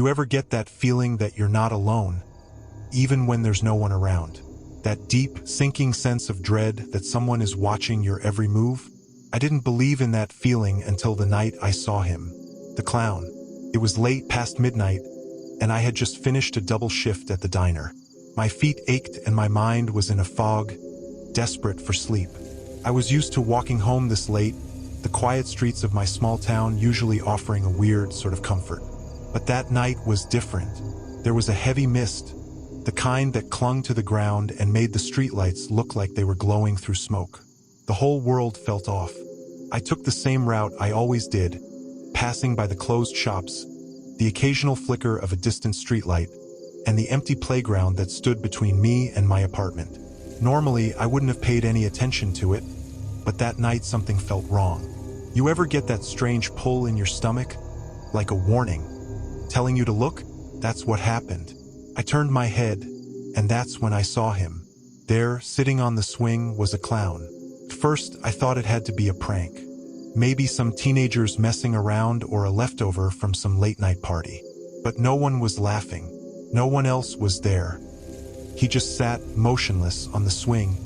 ever get that feeling that you're not alone, even when there's no one around? That deep, sinking sense of dread that someone is watching your every move? I didn't believe in that feeling until the night I saw him. The clown. It was late past midnight, and I had just finished a double shift at the diner. My feet ached and my mind was in a fog, desperate for sleep. I was used to walking home this late, the quiet streets of my small town usually offering a weird sort of comfort. But that night was different. There was a heavy mist, the kind that clung to the ground and made the streetlights look like they were glowing through smoke. The whole world felt off. I took the same route I always did, passing by the closed shops, the occasional flicker of a distant streetlight, and the empty playground that stood between me and my apartment. Normally, I wouldn't have paid any attention to it, but that night something felt wrong. You ever get that strange pull in your stomach? Like a warning, telling you to look? That's what happened. I turned my head, and that's when I saw him. There, sitting on the swing, was a clown. At first, I thought it had to be a prank. Maybe some teenagers messing around or a leftover from some late-night party. But no one was laughing. No one else was there. He just sat, motionless, on the swing,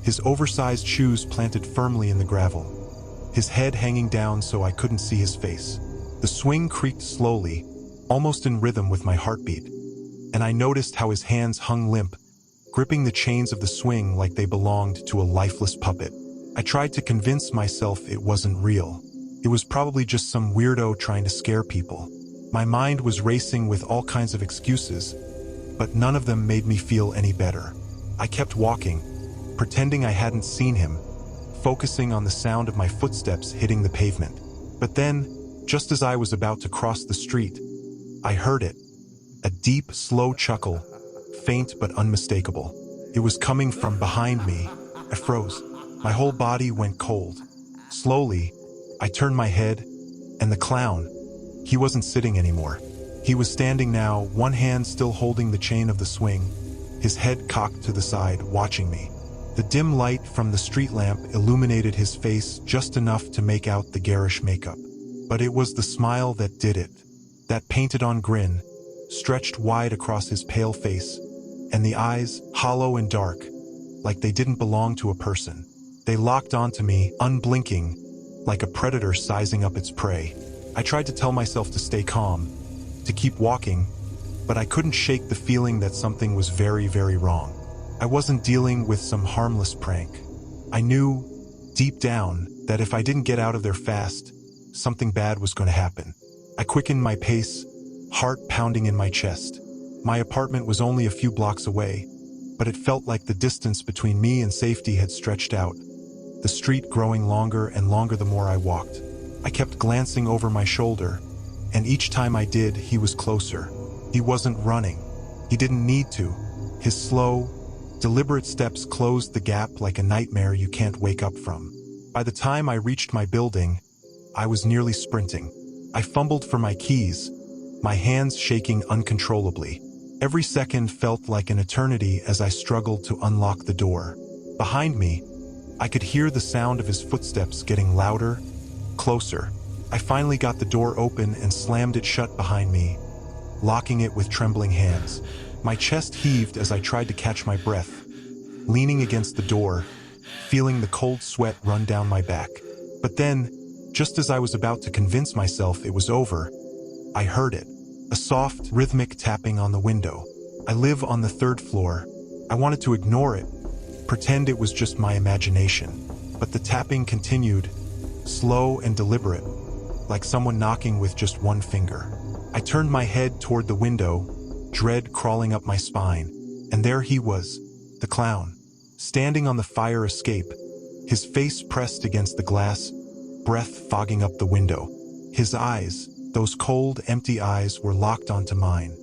his oversized shoes planted firmly in the gravel, his head hanging down so I couldn't see his face. The swing creaked slowly, almost in rhythm with my heartbeat, and I noticed how his hands hung limp, gripping the chains of the swing like they belonged to a lifeless puppet. I tried to convince myself it wasn't real. It was probably just some weirdo trying to scare people. My mind was racing with all kinds of excuses, but none of them made me feel any better. I kept walking, pretending I hadn't seen him, focusing on the sound of my footsteps hitting the pavement. But then, just as I was about to cross the street, I heard it. A deep, slow chuckle, faint but unmistakable. It was coming from behind me. I froze. My whole body went cold. Slowly, I turned my head, and the clown, he wasn't sitting anymore. He was standing now, one hand still holding the chain of the swing, his head cocked to the side, watching me. The dim light from the street lamp illuminated his face just enough to make out the garish makeup. But it was the smile that did it. That painted-on grin, stretched wide across his pale face, and the eyes, hollow and dark, like they didn't belong to a person. They locked onto me, unblinking, like a predator sizing up its prey. I tried to tell myself to stay calm, to keep walking, but I couldn't shake the feeling that something was very, very wrong. I wasn't dealing with some harmless prank. I knew, deep down, that if I didn't get out of there fast, something bad was going to happen. I quickened my pace, heart pounding in my chest. My apartment was only a few blocks away, but it felt like the distance between me and safety had stretched out, the street growing longer and longer the more I walked. I kept glancing over my shoulder, and each time I did, he was closer. He wasn't running. He didn't need to. His slow, deliberate steps closed the gap like a nightmare you can't wake up from. By the time I reached my building, I was nearly sprinting. I fumbled for my keys, my hands shaking uncontrollably. Every second felt like an eternity as I struggled to unlock the door. Behind me, I could hear the sound of his footsteps getting louder, closer. I finally got the door open and slammed it shut behind me, locking it with trembling hands. My chest heaved as I tried to catch my breath, leaning against the door, feeling the cold sweat run down my back. But then, just as I was about to convince myself it was over, I heard it. A soft, rhythmic tapping on the window. I live on the 3rd floor. I wanted to ignore it, pretend it was just my imagination. But the tapping continued, slow and deliberate, like someone knocking with just one finger. I turned my head toward the window, dread crawling up my spine, and there he was, the clown, standing on the fire escape, his face pressed against the glass, breath fogging up the window. His eyes, those cold, empty eyes, were locked onto mine.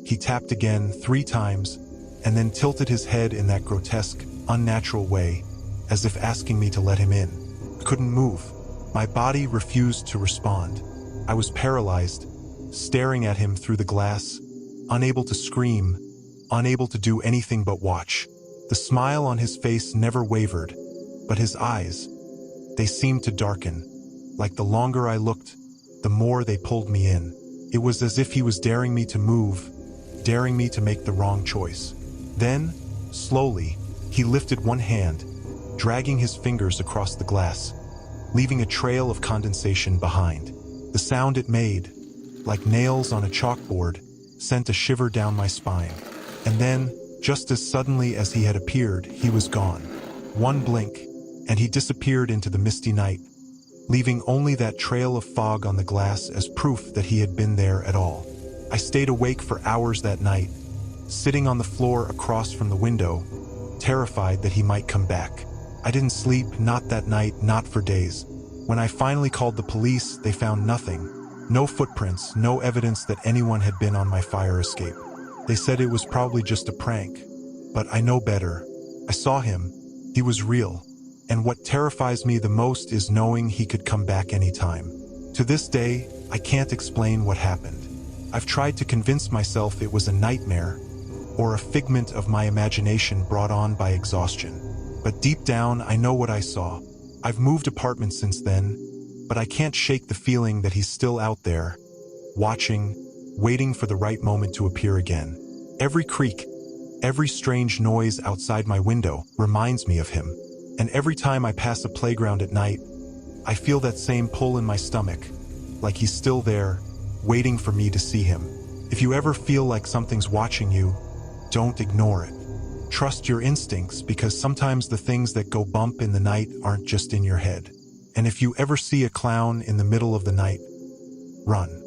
He tapped again 3 times, and then tilted his head in that grotesque, unnatural way, as if asking me to let him in. I couldn't move. My body refused to respond. I was paralyzed, staring at him through the glass, unable to scream, unable to do anything but watch. The smile on his face never wavered, but his eyes, they seemed to darken. Like the longer I looked, the more they pulled me in. It was as if he was daring me to move, daring me to make the wrong choice. Then, slowly, he lifted one hand, dragging his fingers across the glass, leaving a trail of condensation behind. The sound it made, like nails on a chalkboard, sent a shiver down my spine. And then, just as suddenly as he had appeared, he was gone. One blink, and he disappeared into the misty night, leaving only that trail of fog on the glass as proof that he had been there at all. I stayed awake for hours that night, sitting on the floor across from the window, terrified that he might come back. I didn't sleep, not that night, not for days. When I finally called the police, they found nothing. No footprints, no evidence that anyone had been on my fire escape. They said it was probably just a prank. But I know better. I saw him. He was real. And what terrifies me the most is knowing he could come back anytime. To this day, I can't explain what happened. I've tried to convince myself it was a nightmare, or a figment of my imagination brought on by exhaustion. But deep down, I know what I saw. I've moved apartments since then, but I can't shake the feeling that he's still out there, watching, waiting for the right moment to appear again. Every creak, every strange noise outside my window reminds me of him. And every time I pass a playground at night, I feel that same pull in my stomach, like he's still there, waiting for me to see him. If you ever feel like something's watching you, don't ignore it. Trust your instincts, because sometimes the things that go bump in the night aren't just in your head. And if you ever see a clown in the middle of the night, run.